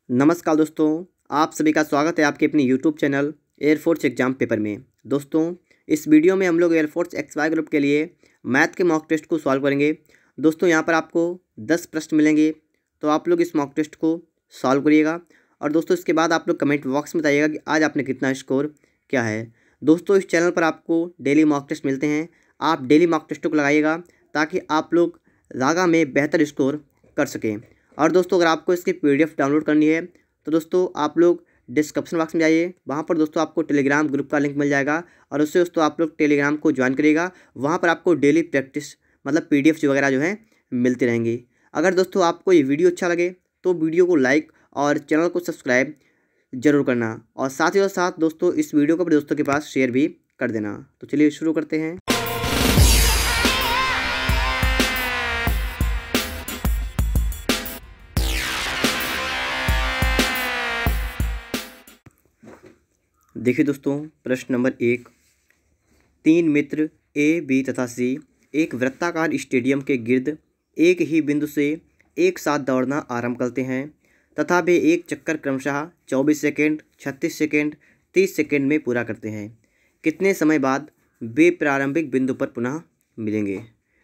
नमस्कार दोस्तों, आप सभी का स्वागत है आपके अपने YouTube channel air force exam paper में। दोस्तों, इस वीडियो में हम लोग एयरफोर्स XY ग्रुप के लिए मैथ के मॉक टेस्ट को सॉल्व करेंगे। दोस्तों, यहाँ पर आपको 10 प्रश्न मिलेंगे, तो आप लोग इस मॉक टेस्ट को सॉल्व करिएगा। और दोस्तों, इसके बाद आप लोग कमेंट बॉक्स में बताइएगा कि आज आपने कितना स्कोर क्या है। दोस्तों, इस चैनल पर आपको डेली मॉक टेस्ट मिलते हैं। आप डेली मॉक टेस्टों को लगाइएगा ताकि आप लोग रागा में बेहतर स्कोर कर सकें। और दोस्तों, अगर आपको इसकी PDF डाउनलोड करनी है तो दोस्तों आप लोग डिस्क्रिप्शन बॉक्स में जाइए, वहाँ पर दोस्तों आपको टेलीग्राम ग्रुप का लिंक मिल जाएगा और उससे दोस्तों आप लोग टेलीग्राम को ज्वाइन करिएगा। वहाँ पर आपको डेली प्रैक्टिस मतलब PDF वगैरह जो है मिलती रहेंगी। अगर दोस्तों आपको ये वीडियो अच्छा लगे तो वीडियो को लाइक और चैनल को सब्सक्राइब जरूर करना, और साथ ही साथ दोस्तों इस वीडियो को अपने दोस्तों के पास शेयर भी कर देना। तो चलिए शुरू करते हैं। देखिए दोस्तों, प्रश्न नंबर 1। 3 मित्र A, B तथा C एक वृत्ताकार स्टेडियम के गिर्द एक ही बिंदु से एक साथ दौड़ना आरंभ करते हैं तथा वे एक चक्कर क्रमशः 24 सेकेंड, 36 सेकेंड, 30 सेकेंड में पूरा करते हैं। कितने समय बाद वे प्रारंभिक बिंदु पर पुनः मिलेंगे?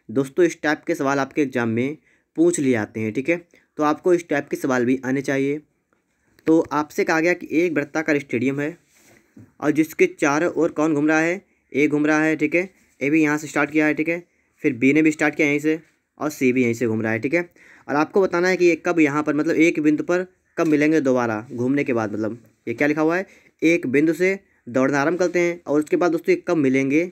दोस्तों, इस टाइप के सवाल आपके एग्जाम में पूछ लिए आते हैं, ठीक है। तो आपको इस टाइप के सवाल भी आने चाहिए। तो आपसे कहा गया कि एक वृत्ताकार स्टेडियम है और जिसके चारों ओर कौन घूम रहा है? ए घूम रहा है, ठीक है। ए भी यहाँ से स्टार्ट किया है, ठीक है। फिर बी ने भी स्टार्ट किया यहीं से और सी भी यहीं से घूम रहा है, ठीक है। और आपको बताना है कि ये कब यहाँ पर मतलब एक बिंदु पर कब मिलेंगे दोबारा घूमने के बाद। मतलब ये क्या लिखा हुआ है, एक बिंदु से दौड़ना आरंभ करते हैं और उसके बाद दोस्तों ये कब मिलेंगे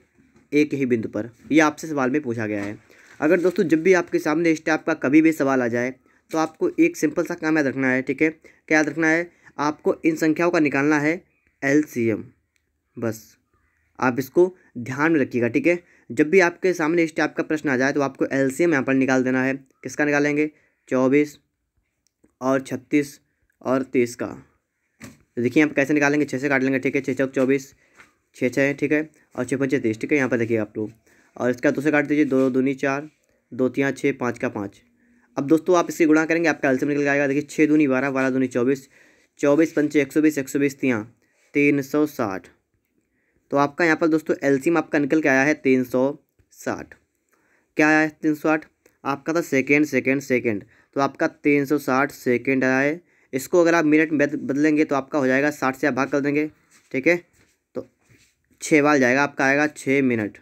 एक ही बिंदु पर, ये आपसे सवाल में पूछा गया है। अगर दोस्तों जब भी आपके सामने इस टाइप का कभी भी सवाल आ जाए तो आपको एक सिंपल सा काम याद रखना है, ठीक है। क्या याद रखना है? आपको इन संख्याओं का निकालना है LCM। बस आप इसको ध्यान में रखिएगा, ठीक है। जब भी आपके सामने इस टाइप का प्रश्न आ जाए तो आपको LCM यहाँ पर निकाल देना है। किसका निकालेंगे? 24 और 36 और 30 का। तो देखिए यहाँ पर कैसे निकालेंगे, 6 से काट लेंगे, ठीक है। 6 चौक 24, 6 6, ठीक है, और 6 5 30, ठीक है। यहाँ पर देखिए आप लोग, और इसका 2 से काट दीजिए, 2 दूनी 4, 2 3 6, 5 का 5। अब दोस्तों आप इसकी गुणा करेंगे, आपका LCM निकल आएगा। देखिए 6 दूनी 12, 12 दूनी 24, 24 पंचे 120, 120 360। तो आपका यहाँ पर दोस्तों LCM आपका निकल के आया है 360। क्या आया है 360? आपका था सेकेंड सेकेंड सेकेंड, तो आपका 360 सेकेंड आया है। इसको अगर आप मिनट में बदलेंगे तो आपका हो जाएगा 60 से आप भाग कर देंगे, ठीक है। तो 6 बार जाएगा, आपका आएगा 6 मिनट।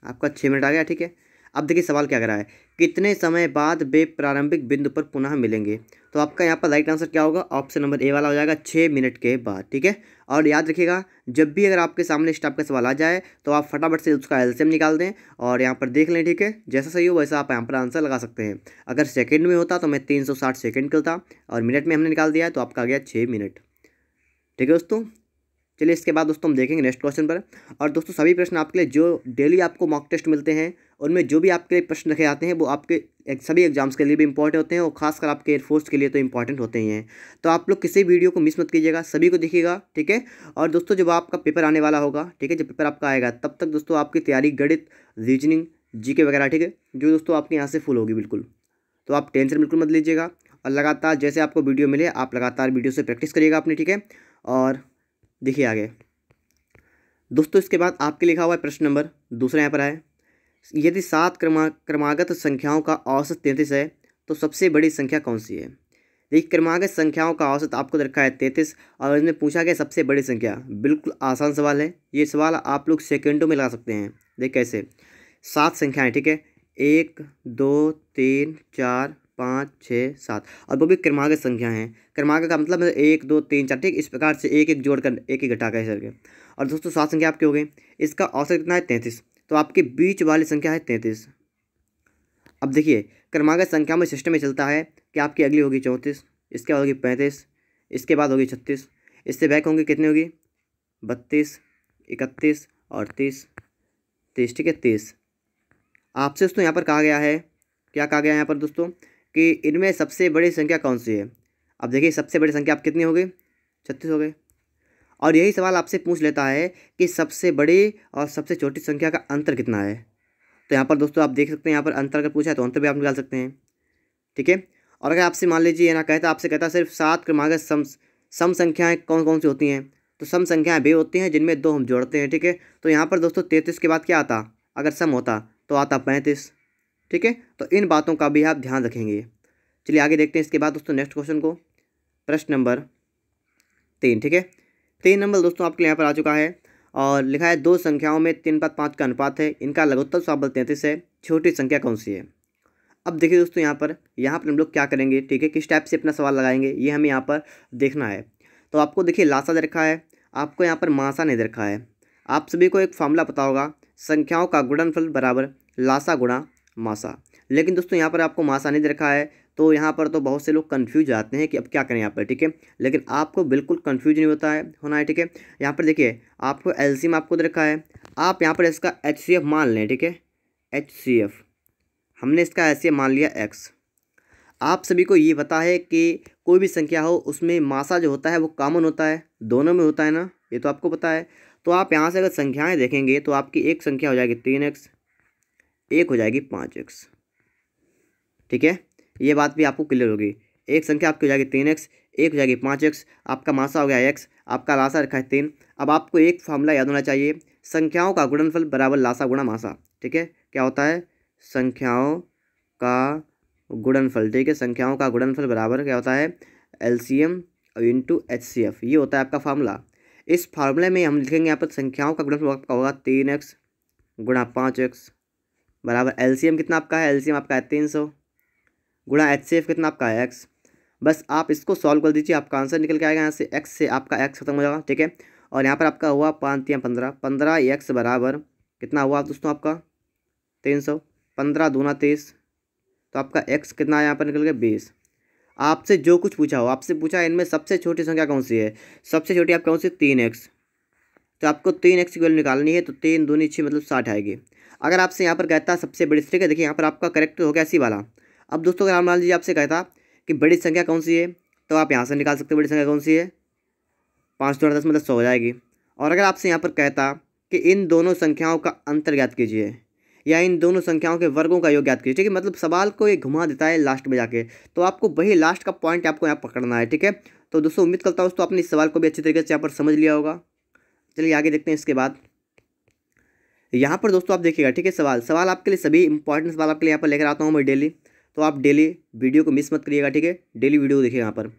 आपका 6 मिनट आ गया, ठीक है। अब देखिए सवाल क्या कर रहा है, कितने समय बाद वे प्रारंभिक बिंदु पर पुनः मिलेंगे? तो आपका यहाँ पर राइट आंसर क्या होगा? ऑप्शन नंबर ए वाला हो जाएगा, 6 मिनट के बाद, ठीक है। और याद रखिएगा, जब भी अगर आपके सामने इस टाइप का सवाल आ जाए तो आप फटाफट से उसका LCM निकाल दें और यहाँ पर देख लें, ठीक है। जैसा सही हो वैसा आप यहाँ पर आंसर लगा सकते हैं। अगर सेकेंड में होता तो मैं 360 सेकेंड करता, और मिनट में हमने निकाल दिया है तो आपका आ गया 6 मिनट, ठीक है दोस्तों। चलिए इसके बाद दोस्तों हम देखेंगे नेक्स्ट क्वेश्चन पर। और दोस्तों सभी प्रश्न आपके लिए जो डेली आपको मॉक टेस्ट मिलते हैं उनमें जो भी आपके लिए प्रश्न रखे जाते हैं वो आपके सभी एग्जाम्स के लिए भी इंपॉर्टेंट होते हैं, और खासकर आपके एयरफोर्स के लिए तो इंपॉर्टेंट होते ही हैं। तो आप लोग किसी वीडियो को मिस मत कीजिएगा, सभी को देखिएगा, ठीक है। और दोस्तों जब आपका पेपर आने वाला होगा, ठीक है, जब पेपर आपका आएगा तब तक दोस्तों आपकी तैयारी गणित, रीजनिंग, GK वगैरह, ठीक है, जो दोस्तों आपके यहाँ से फुल होगी बिल्कुल। तो आप टेंशन बिल्कुल मत लीजिएगा और लगातार जैसे आपको वीडियो मिले आप लगातार वीडियो से प्रैक्टिस करिएगा अपनी, ठीक है। और देखिए आगे दोस्तों, इसके बाद आपके लिखा हुआ है प्रश्न नंबर दूसरा यहाँ पर है, यदि 7 क्रमागत संख्याओं का औसत 33 है तो सबसे बड़ी संख्या कौन सी है? देखिए क्रमागत संख्याओं का औसत आपको रखा है 33 और इसमें पूछा गया सबसे बड़ी संख्या। बिल्कुल आसान सवाल है, ये सवाल आप लोग सेकेंडों में लगा सकते हैं। देख कैसे, 7 संख्याएँ, ठीक है, 1 2 3 4 5 6 7, और वो भी क्रमागत संख्या हैं। क्रमागत का मतलब 1 2 3 4, ठीक, इस प्रकार से एक एक जोड़कर एक एक घटा कर ऐसे करके। और दोस्तों 7 संख्या आपकी हो गई, इसका औसत कितना है 33, तो आपके बीच वाली संख्या है 33। अब देखिए क्रमागत संख्या में सिस्टम में चलता है कि आपकी अगली होगी 34, इसके बाद होगी 35, इसके बाद होगी 36, इससे बैक होंगे कितनी होगी 32, 31 और 30, ठीक है 30। आपसे दोस्तों यहाँ पर कहा गया है, क्या कहा गया है यहाँ पर दोस्तों, कि इनमें सबसे बड़ी संख्या कौन सी है? अब देखिए सबसे बड़ी संख्या आप कितनी हो गई? 36 हो गई। और यही सवाल आपसे पूछ लेता है कि सबसे बड़ी और सबसे छोटी संख्या का अंतर कितना है। तो यहाँ पर दोस्तों आप देख सकते हैं, यहाँ पर अंतर अगर पूछा है तो अंतर भी आप निकाल सकते हैं, ठीक है। और अगर आपसे मान लीजिए ना कहता आपसे कहता सिर्फ 7 क्रमांक सम संख्याएँ कौन कौन सी होती हैं, तो सम संख्याएँ वे होती हैं जिनमें 2 हम जोड़ते हैं। ठीक है, तो यहाँ पर दोस्तों 33 के बाद क्या आता, अगर सम होता तो आता 35। ठीक है, तो इन बातों का भी आप ध्यान रखेंगे। चलिए आगे देखते हैं इसके बाद दोस्तों नेक्स्ट क्वेश्चन को, प्रश्न नंबर 3। ठीक है, 3 नंबर दोस्तों आपके यहाँ पर आ चुका है और लिखा है 2 संख्याओं में 3:5 का अनुपात है, इनका लघुत्तम समाबल 33 है, छोटी संख्या कौन सी है। अब देखिए दोस्तों यहाँ पर हम लोग क्या करेंगे, ठीक है, किस टाइप से अपना सवाल लगाएंगे ये हमें यहाँ पर देखना है। तो आपको देखिए लासा दे रखा है, आपको यहाँ पर मासा नहीं दे रखा है। आप सभी को एक फार्मूला पता होगा, संख्याओं का गुणनफल बराबर लासा गुणा मासा। लेकिन दोस्तों यहाँ पर आपको मासा नहीं दे रखा है, तो यहाँ पर तो बहुत से लोग कंफ्यूज जाते हैं कि अब क्या करें यहाँ पर। ठीक है, लेकिन आपको बिल्कुल कंफ्यूज नहीं होना है। ठीक है, यहाँ पर देखिए आपको एलसीएम आपको दे रखा है, आप यहाँ पर इसका एचसीएफ मान लें। ठीक है, एचसीएफ हमने इसका एचसीएफ मान लिया एक्स। आप सभी को ये पता है कि कोई भी संख्या हो उसमें मासा जो होता है वो कॉमन होता है, दोनों में होता है ना, ये तो आपको पता है। तो आप यहाँ से अगर संख्याएँ देखेंगे तो आपकी एक संख्या हो जाएगी 3x, एक हो जाएगी 5x। ठीक है, ये बात भी आपको क्लियर होगी। एक संख्या आपकी हो जाएगी 3x, एक हो जाएगी 5x, आपका मासा हो गया x, आपका लासा रखा है 3। अब आपको एक फार्मूला याद होना चाहिए, संख्याओं का गुणनफल बराबर लासा गुणा मासा। ठीक है, क्या होता है, संख्याओं का गुणनफल। ठीक है, संख्याओं का गुणनफल बराबर क्या होता है, एलसीएम इंटू एचसीएफ, ये होता है आपका फार्मूला। इस फार्मूले में हम लिखेंगे यहाँ पर संख्याओं का गुणनफल आपका होगा 3x गुणा 5x बराबर एलसीएम कितना आपका है, एलसीएम आपका है 300 गुणा एचसीएफ कितना आपका है x। बस आप इसको सॉल्व कर दीजिए, आपका आंसर निकल के आएगा यहाँ से, x से आपका x खत्म हो जाएगा। ठीक है, और यहाँ पर आपका हुआ 5 या 15, 15x बराबर कितना हुआ दोस्तों आपका 300, 15 दूना 30, तो आपका x कितना यहाँ पर निकल गया 20। आपसे जो कुछ पूछा हो, आपसे पूछा इनमें सबसे छोटी संख्या कौन सी है, सबसे छोटी आप कौन सी 3x, तो आपको 3x की वैल्यू निकालनी है, तो 3 दूनी 6 मतलब 60 आएगी। अगर आपसे यहाँ पर कहता सबसे बड़ी, ठीक है, देखिए यहाँ पर आपका करेक्ट हो गया सी वाला। अब दोस्तों अगर मान लीजिए आपसे कहता कि बड़ी संख्या कौन सी है, तो आप यहाँ से निकाल सकते हो बड़ी संख्या कौन सी है, 5 दूना 10 मतलब 100 हो जाएगी। और अगर आपसे यहाँ पर कहता कि इन दोनों संख्याओं का अंतर ज्ञात कीजिए या इन दोनों संख्याओं के वर्गों का योग ज्ञात कीजिए, ठीक है, मतलब सवाल को ये घुमा देता है लास्ट में जाके, तो आपको वही लास्ट का पॉइंट आपको यहाँ पकड़ना है। ठीक है, तो दोस्तों उम्मीद करता हूँ दोस्तों आपने इस सवाल को भी अच्छी तरीके से यहाँ पर समझ लिया होगा। चलिए आगे देखते हैं इसके बाद। यहाँ पर दोस्तों आप देखिएगा, ठीक है, सवाल आपके लिए सभी इंपॉर्टेंट सवाल आपके लिए यहाँ पर लेकर आता हूँ मैं डेली, तो आप डेली वीडियो को मिस मत करिएगा। ठीक है, डेली वीडियो देखिएगा। यहाँ पर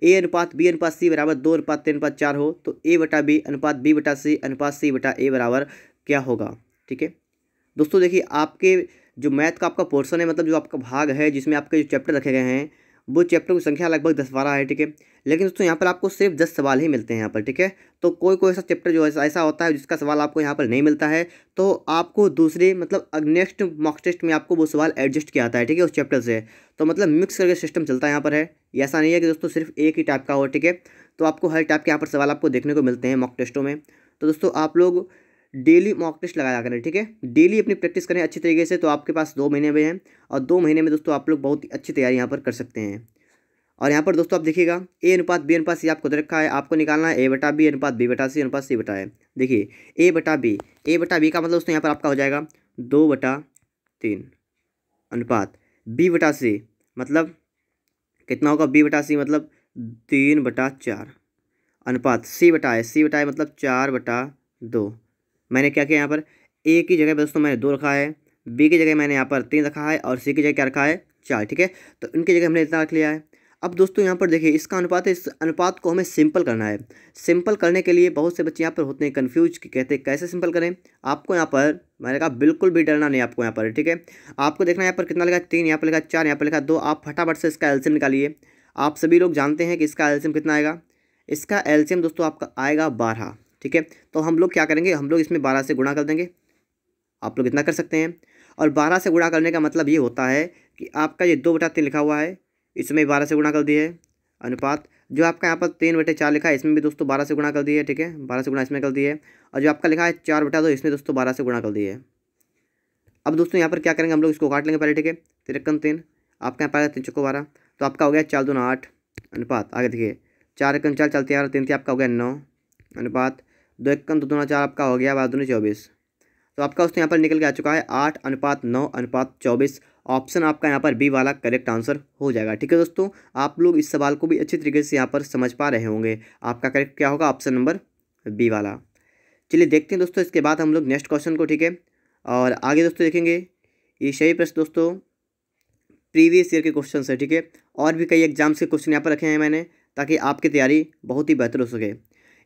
a अनुपात b अनुपात c बराबर 2 अनुपात 3 अनुपात 4 हो, तो a बटा b अनुपात b बटा c अनुपात c बटा a बराबर क्या होगा। ठीक है दोस्तों, देखिए आपके जो मैथ का आपका पोर्शन है, मतलब जो आपका भाग है जिसमें आपके जो चैप्टर रखे गए हैं, वो चैप्टर की संख्या लगभग 10-12 है। ठीक है, लेकिन दोस्तों यहाँ पर आपको सिर्फ 10 सवाल ही मिलते हैं यहाँ पर। ठीक है, तो कोई ऐसा चैप्टर जो ऐसा होता है जिसका सवाल आपको यहाँ पर नहीं मिलता है, तो आपको दूसरे मतलब नेक्स्ट मॉक टेस्ट में आपको वो सवाल एडजस्ट किया आता है। ठीक है, उस चैप्टर से, तो मतलब मिक्स करके सिस्टम चलता है यहाँ पर है। ऐसा नहीं है कि दोस्तों सिर्फ एक ही टाइप का हो। ठीक है, तो आपको हर टाइप के यहाँ पर सवाल आपको देखने को मिलते हैं मॉक टेस्टों में। तो दोस्तों आप लोग डेली मॉक टेस्ट लगाया करें। ठीक है, डेली अपनी प्रैक्टिस करें अच्छी तरीके से, तो आपके पास 2 महीने में हैं, और 2 महीने में दोस्तों आप लोग बहुत ही अच्छी तैयारी यहाँ पर कर सकते हैं। और यहाँ पर दोस्तों आप देखिएगा a अनुपात b अनुपात c आपको दे रखा है, आपको निकालना है a बटा b अनुपात b बटा c अनुपात c बटा है। देखिए a बटा b का मतलब दोस्तों यहाँ पर आपका हो जाएगा 2/3 अनुपात b बटा c मतलब कितना होगा, b बटा c मतलब 3/4 अनुपात c बटा है मतलब 4/2। मैंने क्या किया यहाँ पर, a की जगह दोस्तों मैंने 2 रखा है, b की जगह मैंने यहाँ पर 3 रखा है, और c की जगह क्या रखा है 4। ठीक है, तो इनकी जगह हमने इतना रख लिया है। अब दोस्तों यहाँ पर देखिए इसका अनुपात है, इस अनुपात को हमें सिंपल करना है। सिंपल करने के लिए बहुत से बच्चे यहाँ पर होते हैं कन्फ्यूज कि कहते हैं कैसे सिंपल करें। आपको यहाँ पर मैंने कहा बिल्कुल भी डरना नहीं आपको यहाँ पर। ठीक है, आपको देखना है यहाँ पर कितना लिखा है 3, यहाँ पर लिखा 4, यहाँ पर लिखा 2। आप फटाफट से इसका एलसीएम निकालिए। आप सभी लोग जानते हैं कि इसका एलसीएम कितना आएगा, इसका एलसीएम दोस्तों आपका आएगा 12। ठीक है, तो हम लोग क्या करेंगे, हम लोग इसमें 12 से गुणा कर देंगे। आप लोग इतना कर सकते हैं, और 12 से गुणा करने का मतलब ये होता है कि आपका ये 2/3 लिखा हुआ है, इसमें 12 से गुणा कर दिए अनुपात, जो आपका यहाँ पर 3/4 लिखा है, इसमें भी दोस्तों 12 से गुणा कर दिए। ठीक है, 12 से गुणा इसमें कर दिए, और जो आपका लिखा है 4/2 इसमें दोस्तों 12 से गुणा कर दिए। अब दोस्तों यहाँ पर क्या करेंगे, हम लोग इसको काट लेंगे पहले। ठीक है, 3×3 आपका यहाँ पर 3 × 12, तो आपका हो गया 4 दूना 8 अनुपात। आगे देखिए 4×4 4 3 3 आपका हो गया 9 अनुपात, 2×1 दूना 4 आपका हो गया 12 दूनी 24। तो आपका दोस्तों यहाँ पर निकल के आ चुका है 8/9/24। ऑप्शन आपका यहाँ पर बी वाला करेक्ट आंसर हो जाएगा। ठीक है दोस्तों, आप लोग इस सवाल को भी अच्छी तरीके से यहाँ पर समझ पा रहे होंगे। आपका करेक्ट क्या होगा, ऑप्शन नंबर बी वाला। चलिए देखते हैं दोस्तों इसके बाद हम लोग नेक्स्ट क्वेश्चन को। ठीक है, और आगे दोस्तों देखेंगे ये सही प्रश्न दोस्तों प्रीवियस ईयर के क्वेश्चन है। ठीक है, और भी कई एग्जाम्स के क्वेश्चन यहाँ पर रखे हैं मैंने, ताकि आपकी तैयारी बहुत ही बेहतर हो सके।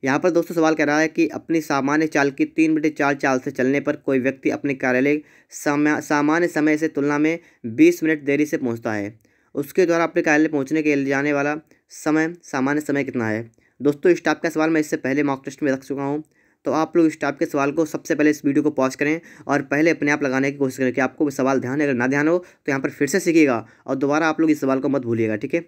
यहाँ पर दोस्तों सवाल कह रहा है कि अपनी सामान्य चाल की 3/4 चाल से चलने पर कोई व्यक्ति अपने कार्यालय सामान्य समय से तुलना में 20 मिनट देरी से पहुँचता है। उसके द्वारा अपने कार्यालय पहुँचने के लिए जाने वाला समय सामान्य समय कितना है। दोस्तों इस टाइप का सवाल मैं इससे पहले मॉक टेस्ट में रख चुका हूँ, तो आप लोग इस टाइप के सवाल को सबसे पहले इस वीडियो को पॉज करें और पहले अपने आप लगाने की कोशिश करें कि आपको सवाल ध्यान है। अगर ना ध्यान हो तो यहाँ पर फिर से सीखिएगा और दोबारा आप लोग इस सवाल को मत भूलिएगा। ठीक है,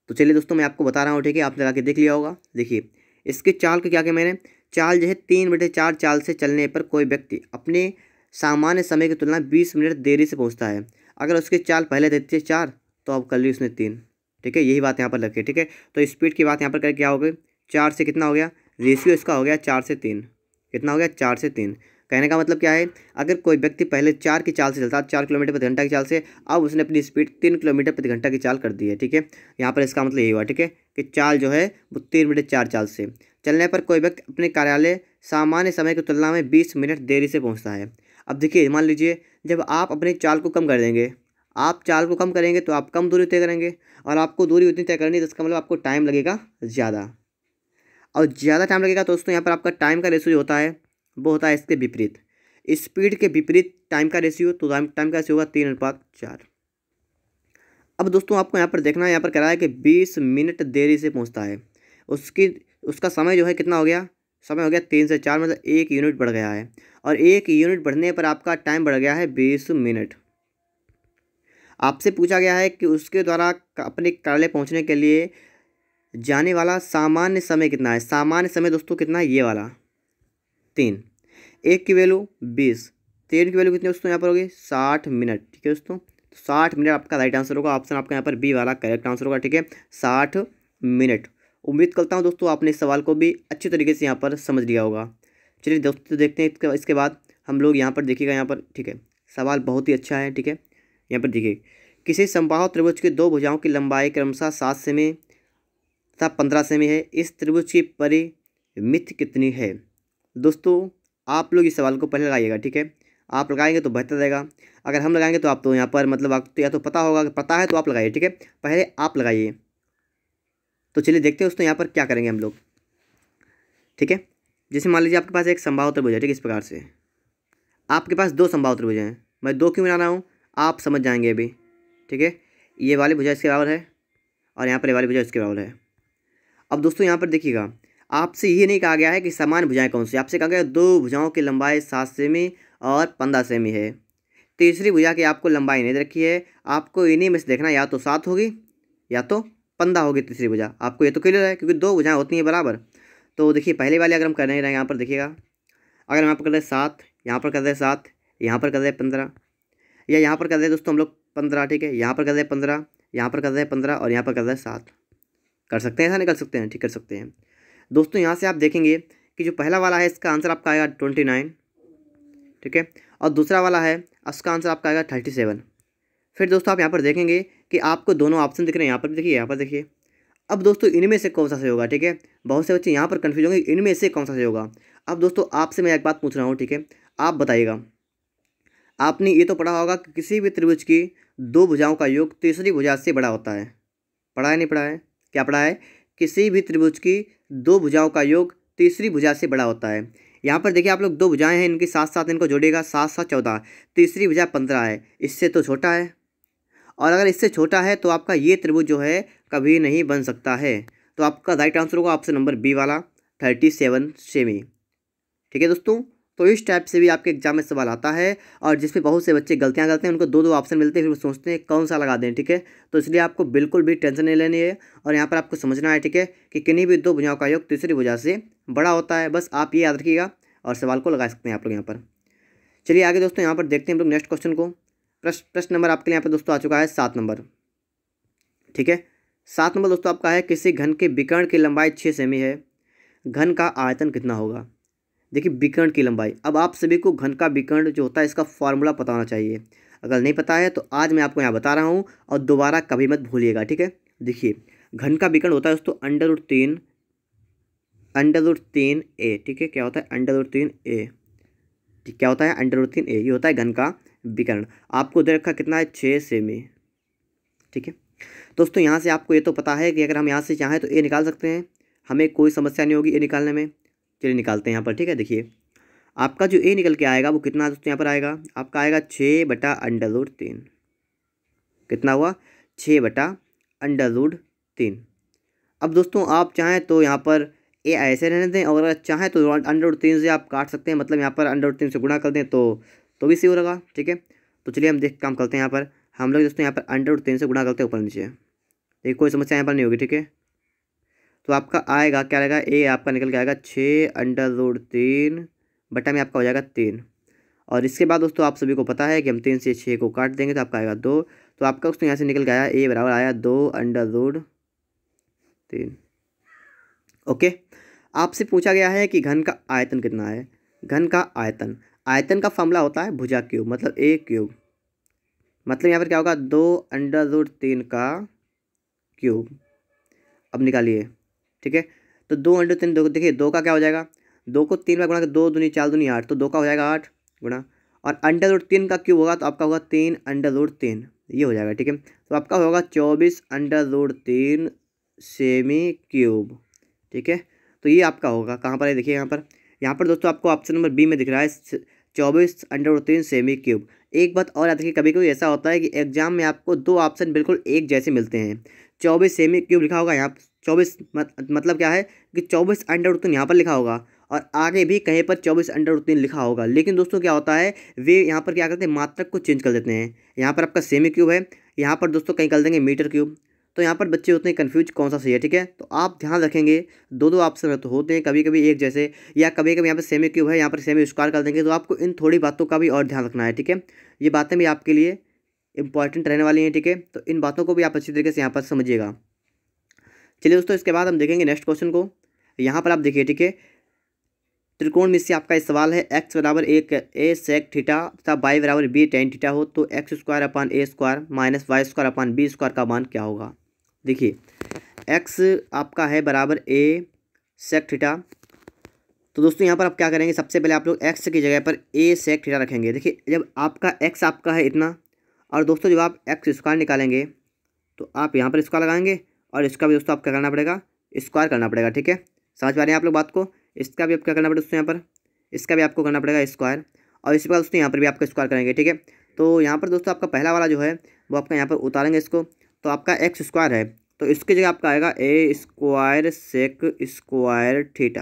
तो चलिए दोस्तों मैं आपको बता रहा हूँ। ठीक है, आपने लगा के देख लिया होगा। देखिए इसकी चाल को क्या किया मैंने, चाल जो है 3/4 चाल से चलने पर कोई व्यक्ति अपने सामान्य समय की तुलना 20 मिनट देरी से पहुँचता है। अगर उसकी चाल पहले देती है 4 तो अब कर ली उसने 3। ठीक है, यही बात यहाँ पर रखिए। ठीक है, तो स्पीड की बात यहाँ पर कर क्या हो गई, 4 से कितना हो गया, रेशियो इसका हो गया 4 से 3। कितना हो गया, 4 से 3। कहने का मतलब क्या है, अगर कोई व्यक्ति पहले 4 की चाल से चलता, 4 किलोमीटर प्रति घंटा की चाल से, अब उसने अपनी स्पीड 3 किलोमीटर प्रति घंटा की चाल कर दी है। ठीक है, यहाँ पर इसका मतलब यही हुआ। ठीक है, कि चाल जो है वो 3/4 चाल से चलने पर कोई व्यक्ति अपने कार्यालय सामान्य समय की तुलना में 20 मिनट देरी से पहुँचता है। अब देखिए मान लीजिए जब आप अपनी चाल को कम कर देंगे, आप चाल को कम करेंगे तो आप कम दूरी तय करेंगे, और आपको दूरी उतनी तय करनी है तो इसका मतलब आपको टाइम लगेगा ज़्यादा, और ज़्यादा टाइम लगेगा। तो दोस्तों यहाँ पर आपका टाइम का रेशियो जो होता है वो होता है इसके विपरीत, स्पीड के विपरीत टाइम का रेशियो। तो टाइम का रेशियो होगा 3:4। अब दोस्तों आपको यहाँ पर देखना है, यहाँ पर कह रहा है कि 20 मिनट देरी से पहुँचता है। उसका समय जो है कितना हो गया, समय हो गया 3 से 4, मतलब 1 यूनिट बढ़ गया है, और 1 यूनिट बढ़ने पर आपका टाइम बढ़ गया है 20 मिनट। आपसे पूछा गया है कि उसके द्वारा अपने कार्यालय पहुँचने के लिए जाने वाला सामान्य समय कितना है। सामान्य समय दोस्तों कितना है, ये वाला 3, 1 की वैल्यू 20, 3 की वैल्यू कितनी दोस्तों यहाँ पर होगी 60 मिनट। ठीक है दोस्तों, 60 मिनट आपका राइट आंसर होगा। ऑप्शन आपका यहाँ पर बी वाला करेक्ट आंसर होगा। ठीक है, 60 मिनट। उम्मीद करता हूँ दोस्तों आपने इस सवाल को भी अच्छी तरीके से यहाँ पर समझ लिया होगा। चलिए दोस्तों देखते हैं इसके बाद हम लोग यहाँ पर देखिएगा यहाँ पर। ठीक है, सवाल बहुत ही अच्छा है। ठीक है, यहाँ पर देखिए किसी समबाहु त्रिभुज की 2 भुजाओं की लंबाई क्रमशः 7 सेमी तथा 15 सेमी है। इस त्रिभुज की परिमिति कितनी है। दोस्तों आप लोग इस सवाल को पहले लगाइएगा। ठीक है, आप लगाएंगे तो बेहतर रहेगा। अगर हम लगाएंगे तो आप तो यहाँ पर मतलब आप तो या तो पता होगा, पता है तो आप लगाइए। ठीक है, पहले आप लगाइए। तो चलिए देखते हैं दोस्तों यहाँ पर क्या करेंगे हम लोग। ठीक है, जैसे मान लीजिए आपके पास एक समबाहु त्रिभुज है। ठीक है, इस प्रकार से आपके पास 2 समबाहु त्रिभुज हैं। मैं 2 क्यों बना रहा हूँ आप समझ जाएंगे अभी। ठीक है, ये वाली भुजा इसके बराबर है और यहाँ पर ये वाली भुजा इसके बराबर है। अब दोस्तों यहाँ पर देखिएगा, आपसे ये नहीं कहा गया है कि समान भुजाएं कौन सी, आपसे कहा गया 2 भुजाओं की लंबाई 7 सेमी और 15 सेमी है। तीसरी भुजा की आपको लंबाई नहीं दे रखी है, आपको इन्हीं में से देखना, या तो 7 होगी या तो 15 होगी तीसरी भुजा। आपको ये तो क्लियर है क्योंकि 2 भुजाएं होती हैं बराबर। तो देखिए पहले वाले अगर हम कर रहे हैं यहाँ पर देखिएगा, अगर हम यहाँ पर कर रहे 7, यहाँ पर कर रहे 7, यहाँ पर कर रहे 15, या यहाँ पर कर रहे दोस्तों हम लोग 15। ठीक है, यहाँ पर कर रहे 15, यहाँ पर कर रहे 15 और यहाँ पर कर रहे 7। कर सकते हैं, ऐसा नहीं कर सकते हैं। ठीक कर सकते हैं दोस्तों। यहाँ से आप देखेंगे कि जो पहला वाला है इसका आंसर आपका आएगा 29। ठीक है, और दूसरा वाला है इसका आंसर आपका आएगा 37। फिर दोस्तों आप यहाँ पर देखेंगे कि आपको दोनों ऑप्शन दिख रहे हैं। यहाँ पर देखिए, यहाँ पर देखिए। अब दोस्तों इनमें से कौन सा सही होगा। ठीक है, बहुत से बच्चे यहाँ पर कन्फ्यूज होंगे इनमें से कौन सा सही होगा। अब दोस्तों आपसे मैं एक बात पूछ रहा हूँ। ठीक है, आप बताइएगा, आपने ये तो पढ़ा होगा कि किसी भी त्रिभुज की 2 भुजाओं का योग तीसरी भुजा से बड़ा होता है। पढ़ा है नहीं पढ़ा है, क्या पढ़ा है, किसी भी त्रिभुज की 2 भुजाओं का योग तीसरी भुजा से बड़ा होता है। यहाँ पर देखिए आप लोग 2 भुजाएं हैं, इनके साथ साथ इनको जोड़ेगा, 7 7 14, तीसरी भुजा 15 है, इससे तो छोटा है। और अगर इससे छोटा है तो आपका ये त्रिभुज जो है कभी नहीं बन सकता है। तो आपका राइट आंसर होगा ऑप्शन नंबर बी वाला 37 सेमी। ठीक है दोस्तों, तो इस टाइप से भी आपके एग्जाम में सवाल आता है, और जिसमें बहुत से बच्चे गलतियां करते हैं, उनको 2 ऑप्शन मिलते हैं, फिर वो सोचते हैं कौन सा लगा दें। ठीक है, तो इसलिए आपको बिल्कुल भी टेंशन नहीं लेनी है, और यहाँ पर आपको समझना है। ठीक है, कि किन्हीं भी 2 भुजाओं का योग तीसरी भुजा से बड़ा होता है। बस आप ये याद रखिएगा और सवाल को लगा सकते हैं आप लोग यहाँ पर। चलिए आगे दोस्तों यहाँ पर देखते हैं हम लोग नेक्स्ट क्वेश्चन को। प्रश्न नंबर आपके लिए यहाँ पर दोस्तों आ चुका है 7 नंबर। ठीक है, 7 नंबर दोस्तों आपका है, किसी घन के विकर्ण की लंबाई 6 सेमी है, घन का आयतन कितना होगा। देखिए विकर्ण की लंबाई, अब आप सभी को घन का विकर्ण जो होता है इसका फॉर्मूला पता होना चाहिए। अगर नहीं पता है तो आज मैं आपको यहाँ बता रहा हूँ और दोबारा कभी मत भूलिएगा, ठीक है। देखिए घन का विकर्ण होता है दोस्तों √3 ठीक है। क्या होता है √3 क्या होता है √3 ये होता है घन का विकर्ण। आपको दे रखा कितना है 6 सेमी, ठीक है। दोस्तों यहाँ से आपको ये तो पता है कि अगर हम यहाँ से चाहें तो ए निकाल सकते हैं, हमें कोई समस्या नहीं होगी ए निकालने में। चलिए निकालते हैं यहाँ पर, ठीक है। देखिए आपका जो ए निकल के आएगा वो कितना दोस्तों यहाँ पर आएगा, आपका आएगा 6/√3। कितना हुआ 6/√3। अब दोस्तों आप चाहें तो यहाँ पर ए ऐसे रहने दें और अगर चाहें तो √3 से आप काट सकते हैं, मतलब यहाँ पर √3 से गुणा कर दें तो भी सही होगा, ठीक है। तो चलिए हम काम करते हैं। यहाँ पर हम लोग दोस्तों यहाँ पर √3 से गुणा करते हैं ऊपर नीचे, देखिए कोई समस्या यहाँ पर नहीं होगी, ठीक है। तो आपका आएगा क्या रहेगा, ए आपका निकल के आएगा 6√3 बटा में आपका हो जाएगा 3। और इसके बाद दोस्तों आप सभी को पता है कि हम 3 से 6 को काट देंगे तो आपका आएगा 2। तो आपका दोस्तों यहाँ से निकल के आया ए बराबर आया 2√3। ओके। आपसे पूछा गया है कि घन का आयतन कितना है। घन का आयतन का फॉर्मूला होता है भुजा क्यूब, मतलब ए क्यूब, मतलब यहाँ पर क्या होगा 2√3 का क्यूब। अब निकालिए, ठीक है। तो 2√3 देखिए 2 का क्या हो जाएगा, 2 को 3 बार गुणा कर 2 दूनी 4 दूनी 8, तो 2 का हो जाएगा 8 गुणा, और √3 का क्यूब होगा तो आपका होगा 3√3, ये हो जाएगा, ठीक है। तो आपका होगा 24√3 सेमी क्यूब, ठीक है। तो ये आपका होगा कहाँ पर है, देखिए यहाँ पर दोस्तों आपको ऑप्शन नंबर बी में दिख रहा है 24√3 सेमी क्यूब। एक बात और याद रखिए, कभी कभी ऐसा होता है कि एग्जाम में आपको दो ऑप्शन बिल्कुल एक जैसे मिलते हैं। 24 सेमी क्यूब लिखा होगा यहाँ 24 मतलब क्या है कि 24√3 यहाँ पर लिखा होगा और आगे भी कहीं पर 24√3 लिखा होगा। लेकिन दोस्तों क्या होता है वे यहाँ पर क्या करते हैं मात्रक को चेंज कर देते हैं। यहाँ पर आपका सेमी क्यूब है, यहाँ पर दोस्तों कहीं कर देंगे मीटर क्यूब। तो यहाँ पर बच्चे होते हैं कन्फ्यूज कौन सा सही है, ठीक है। तो आप ध्यान रखेंगे दो ऑप्शन तो होते हैं कभी कभी एक जैसे, या कभी कभी यहाँ पर सेमी क्यूब है यहाँ पर सेमी स्क्वायर कर देंगे। तो आपको इन थोड़ी बातों का भी और ध्यान रखना है, ठीक है। ये बातें भी आपके लिए इंपॉर्टेंट रहने वाली हैं, ठीक है। तो इन बातों को भी आप अच्छी तरीके से यहाँ पर समझिएगा। चलिए दोस्तों इसके बाद हम देखेंगे नेक्स्ट क्वेश्चन को। यहाँ पर आप देखिए, ठीक है, त्रिकोण में से आपका सवाल है x बराबर a sec थीटा तथा y बराबर b tan थीटा हो तो x² माइनस y² का मान क्या होगा। देखिए x आपका है बराबर a sec थीटा, तो दोस्तों यहाँ पर आप क्या करेंगे, सबसे पहले आप लोग x की जगह पर a sec थीटा रखेंगे। देखिए जब आपका x आपका है इतना, और दोस्तों जब आप x² निकालेंगे तो आप यहाँ पर स्क्वायर लगाएंगे और इसका भी दोस्तों आप क्या करना पड़ेगा, स्क्वायर करना पड़ेगा, ठीक है। समझ पा रहे हैं आप लोग बात को। इसका भी आप क्या करना पड़ेगा दोस्तों, यहाँ पर इसका भी आपको करना पड़ेगा स्क्वायर, और इसके बाद दोस्तों यहाँ पर भी आपका स्क्वायर करेंगे, ठीक है। तो यहाँ पर दोस्तों आपका पहला वाला जो है वो आपका यहाँ पर उतारेंगे इसको, तो आपका x² है तो इसकी जगह आपका आएगा a² sec² थीटा,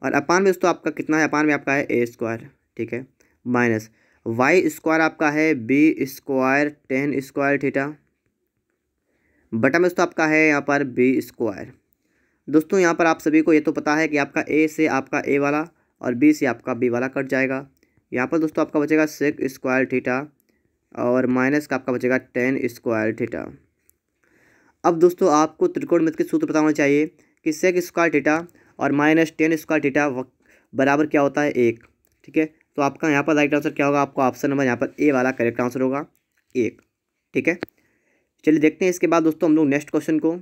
और अपान में दोस्तों आपका कितना है, अपान में आपका है a², ठीक है, माइनस y² आपका है b² tan² थीटा, बटा में दोस्तों आपका है यहाँ पर b²। दोस्तों यहाँ पर आप सभी को ये तो पता है कि आपका a से आपका a वाला और b से आपका b वाला कट जाएगा। यहाँ पर दोस्तों आपका बचेगा sec² थीटा और माइनस का आपका बचेगा tan² थीटा। अब दोस्तों आपको त्रिकोणमिति के सूत्र पता होना चाहिए कि sec² थीटा और माइनस tan² थीटा बराबर क्या होता है 1, ठीक है। तो आपका यहाँ पर राइट आंसर क्या होगा, आपको ऑप्शन नंबर यहाँ पर ए वाला करेक्ट आंसर होगा 1, ठीक है। चलिए देखते हैं इसके बाद दोस्तों हम लोग नेक्स्ट क्वेश्चन को।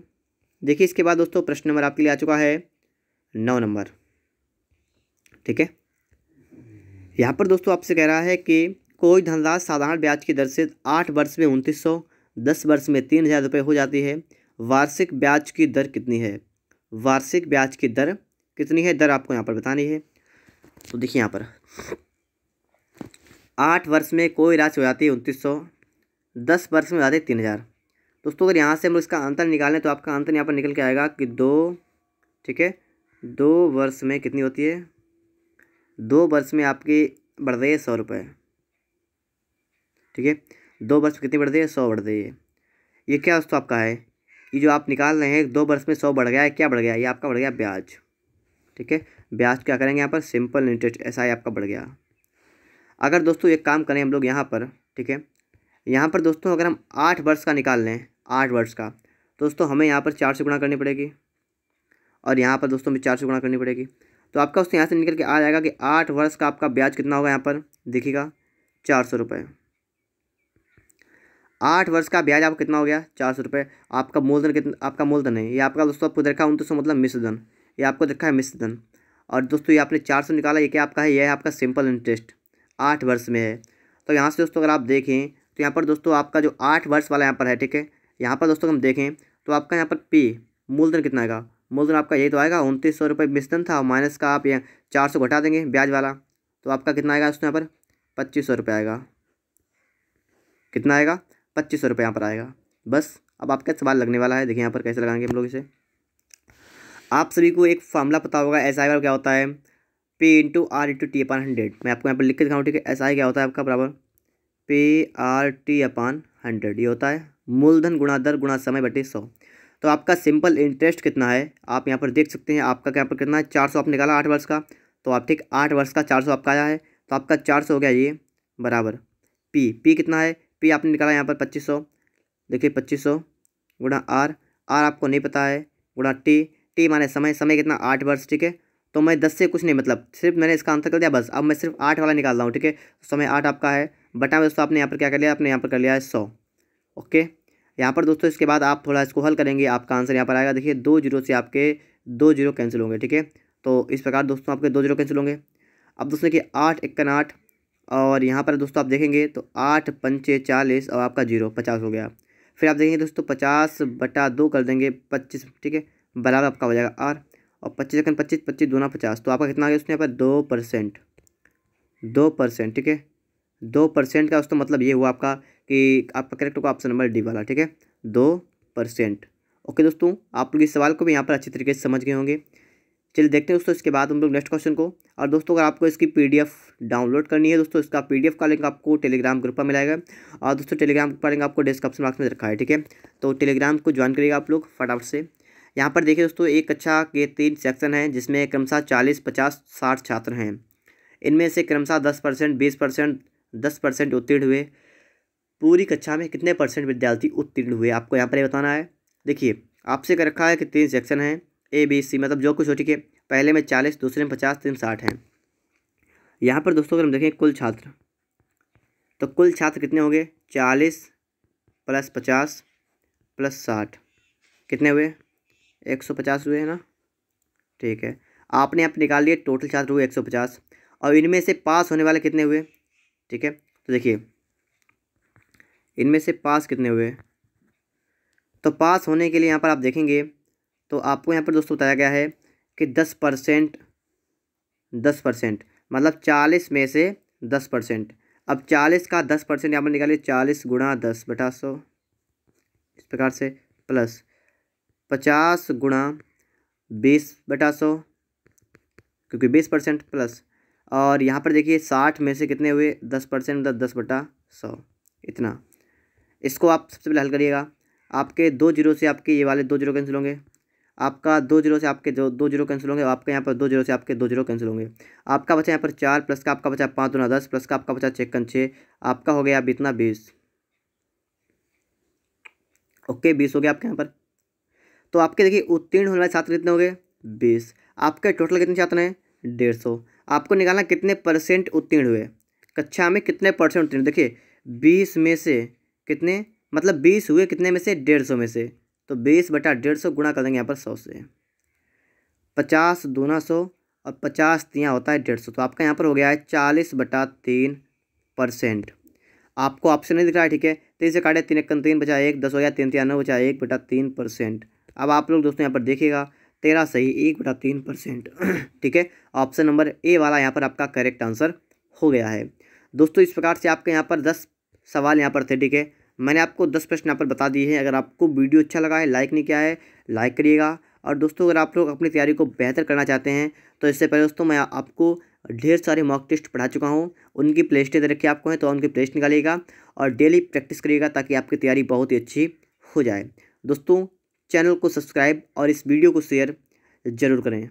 देखिए इसके बाद दोस्तों प्रश्न नंबर आपके लिए आ चुका है 9 नंबर, ठीक है। यहाँ पर दोस्तों आपसे कह रहा है कि कोई धनराशि साधारण ब्याज की दर से 8 वर्ष में 2900, 10 वर्ष में 3000 रुपये हो जाती है। वार्षिक ब्याज की दर कितनी है, वार्षिक ब्याज की दर कितनी है, दर आपको यहाँ पर बतानी है। तो देखिए यहाँ पर 8 वर्ष में कोई राशि हो जाती है 2900, 10 वर्ष में हो जाती है 3000। दोस्तों अगर यहाँ से हम इसका अंतर निकालें तो आपका अंतर यहाँ पर निकल के आएगा कि 2, ठीक है, 2 वर्ष में कितनी होती है, 2 वर्ष में आपकी बढ़ रही है 100 रुपये, ठीक है। 2 वर्ष में कितनी बढ़ रही है, 100 बढ़ रही है। ये क्या दोस्तों आपका है, ये जो आप निकाल रहे हैं 2 वर्ष में 100 बढ़ गया है, क्या बढ़ गया, ये आपका बढ़ गया ब्याज, ठीक है। ब्याज क्या करेंगे यहाँ पर, सिंपल इंटरेस्ट SI आपका बढ़ गया। अगर दोस्तों एक काम करें हम लोग यहाँ पर, ठीक है, यहाँ पर दोस्तों अगर हम 8 वर्ष का निकाल लें, 8 वर्ष का, तो दोस्तों हमें यहाँ पर 4 से गुणा करनी पड़ेगी और यहाँ पर दोस्तों हमें 4 से गुणा करनी पड़ेगी। तो आपका दोस्तों यहाँ से निकल के आ जाएगा कि 8 वर्ष का आपका ब्याज कितना होगा, यहाँ पर देखिएगा 400 रुपये, 8 वर्ष का ब्याज आपका कितना हो गया 400 रुपये। आपका मूलधन कितना, आपका मूलधन है ये आपका दोस्तों आपको देखा 2900 मतलब मिश्र धन, ये आपको देखा है मिश्र धन। और दोस्तों ये आपने 400 निकाला, ये क्या आपका है, ये है आपका सिंपल इंटरेस्ट 8 वर्ष में है। तो यहाँ से दोस्तों अगर आप देखें तो यहाँ पर दोस्तों आपका जो 8 वर्ष वाला यहाँ पर है, ठीक है, यहाँ पर दोस्तों हम देखें तो आपका यहाँ पर पी मूलधन कितना आएगा, मूलधन आपका यही तो आएगा 2900 रुपये मिश्र धन था, और माइनस का आप यहाँ 400 घटा देंगे ब्याज वाला, तो आपका कितना आएगा दोस्तों यहाँ पर 2500 रुपये आएगा। कितना आएगा 2500 रुपये यहाँ पर आएगा। बस अब आपका सवाल लगने वाला है, देखिए यहाँ पर कैसे लगाएंगे हम लोग इसे। आप सभी को एक फार्मूला पता होगा एस आई क्या होता है, P into R into T upon 100। मैं आपको यहाँ पर लिख के दिखाऊँ, ठीक है। एस आई क्या होता है आपका बराबर P/R/T अपान 100, ये होता है मूलधन गुणा दर गुणा समय बटे 100। तो आपका सिंपल इंटरेस्ट कितना है आप यहाँ पर देख सकते हैं, आपका यहाँ पर कितना है 400 आप निकाला 8 वर्ष का, तो आप ठीक 8 वर्ष का 400 आपका आया है, तो आपका 400 हो गया ये बराबर पी कितना है, पी आपने निकाला यहाँ पर 2500, देखिए 2500 गुणा आर आपको नहीं पता है, गुणा टी माने समय, समय कितना 8 वर्ष, ठीक है। तो मैं 10 से कुछ नहीं, मतलब सिर्फ मैंने इसका आंसर कर दिया बस। अब मैं सिर्फ 8 वाला निकाल रहा हूँ, ठीक है। समय 8 आपका है, बटा में दोस्तों आपने यहाँ पर क्या कर लिया, आपने यहाँ पर कर लिया है 100। ओके, यहाँ पर दोस्तों इसके बाद आप थोड़ा इसको हल करेंगे, आपका आंसर यहाँ पर आएगा। देखिए 2 जीरो से आपके 2 जीरो कैंसिल होंगे, ठीक है। तो इस प्रकार दोस्तों आपके 2 जीरो कैंसिल होंगे। अब दोस्तों देखिए 8 × 8, और यहाँ पर दोस्तों आप देखेंगे तो 8 × 5 = 40, और आपका 50 हो गया। फिर आप देखेंगे दोस्तों 50/2 कर देंगे 25, ठीक है, बराबर आपका हो जाएगा आर, और 25 × 25 25 दूना 50, तो आपका कितना आ गया उसमें यहाँ पर 2%, 2%, ठीक है। 2% का दोस्तों मतलब ये हुआ आपका कि आपका करेक्ट होगा ऑप्शन नंबर डी वाला, ठीक है, 2%। ओके दोस्तों, आप लोग इस सवाल को भी यहाँ पर अच्छी तरीके से समझ गए होंगे। चलिए देखते हैं दोस्तों इसके बाद हम लोग नेक्स्ट क्वेश्चन को। और दोस्तों अगर आपको इसकी PDF डाउनलोड करनी है दोस्तों, इसका PDF का लिंक आपको टेलीग्राम ग्रुप पर मिलेगा, और दोस्तों टेलीग्राम का लिंक आपको डिस्क्रिप्शन बॉक्स में रखा है, ठीक है। तो टेलीग्राम को ज्वाइन करिएगा आप लोग फटाफट से। यहाँ पर देखिए दोस्तों एक कक्षा के 3 सेक्शन हैं, जिसमें क्रमशः 40, 50, 60 छात्र हैं। इनमें से क्रमशः 10%, 20%, 10% उत्तीर्ण हुए। पूरी कक्षा में कितने % विद्यार्थी उत्तीर्ण हुए आपको यहाँ पर ये बताना है। देखिए आपसे कर रखा है कि 3 सेक्शन हैं ABC, मतलब जो कुछ हो, ठीक है। पहले में 40, दूसरे में 50, तीसरे में 60 हैं। यहाँ पर दोस्तों अगर हम देखें कुल छात्र, तो कुल छात्र कितने होंगे 40 + 50 + 60 कितने हुए 150 हुए, है ना, ठीक है। आपने यहाँ पर निकाल लिए टोटल छात्र हुए 150, और इनमें से पास होने वाले कितने हुए, ठीक है। तो देखिए इनमें से पास कितने हुए, तो पास होने के लिए यहाँ पर आप देखेंगे तो आपको यहाँ पर दोस्तों बताया गया है कि 10%, 10% मतलब 40 में से 10%। अब 40 का 10% यहाँ पर निकालिए, 40 × 10/100 इस प्रकार से, प्लस 50 × 20/100 क्योंकि 20%, प्लस, और यहाँ पर देखिए 60 में से कितने हुए 10%, 10/100 इतना। इसको आप सबसे पहले हल करिएगा। आपके 2 जीरो से आपके ये वाले 2 जीरो कैंसिल होंगे, आपका 2 जीरो से आपके 2 जीरो कैंसिल होंगे, आपके यहाँ पर 2 जीरो से आपके 2 जीरो कैंसिल होंगे। आपका बचा यहाँ पर 4, प्लस का आपका बचा 5 दूना 10, प्लस का आपका बचा 6 × 6, आपका हो गया अब इतना 20। ओके 20 हो गया आपके यहाँ पर। तो आपके देखिए उत्तीर्ण होने वाले छात्र कितने हो गए 20। आपके टोटल कितने छात्र हैं 150। आपको निकालना कितने % उत्तीर्ण हुए, कक्षा में कितने % उत्तीर्ण। देखिए 20 में से कितने, मतलब 20 हुए कितने में से 150 में से, तो 20/150 गुणा कर देंगे यहाँ पर 100 से। 50 दूना 100 और 50 यहाँ होता है 150, तो आपका यहाँ पर हो गया है 40/3%। आपको ऑप्शन नहीं दिख रहा है, ठीक है। 3 से काटे 3 × 3 बचा 1, 10 हो गया, 3 × 9 बचा 1/3%। अब आप लोग दोस्तों यहाँ पर देखिएगा 13 सही 1/3%, ठीक है। ऑप्शन नंबर ए वाला यहाँ पर आपका करेक्ट आंसर हो गया है। दोस्तों इस प्रकार से आपके यहाँ पर 10 सवाल यहाँ पर थे, ठीक है। मैंने आपको 10 प्रश्न यहाँ पर बता दिए हैं। अगर आपको वीडियो अच्छा लगा है, लाइक नहीं किया है, लाइक करिएगा। और दोस्तों अगर आप लोग अपनी तैयारी को बेहतर करना चाहते हैं तो इससे पहले दोस्तों मैं आपको ढेर सारे मॉक टेस्ट पढ़ा चुका हूँ, उनकी प्ले लिस्ट दे रखी है आपको है, तो उनकी प्ले लिस्ट निकालिएगा और डेली प्रैक्टिस करिएगा ताकि आपकी तैयारी बहुत ही अच्छी हो जाए। दोस्तों चैनल को सब्सक्राइब और इस वीडियो को शेयर ज़रूर करें।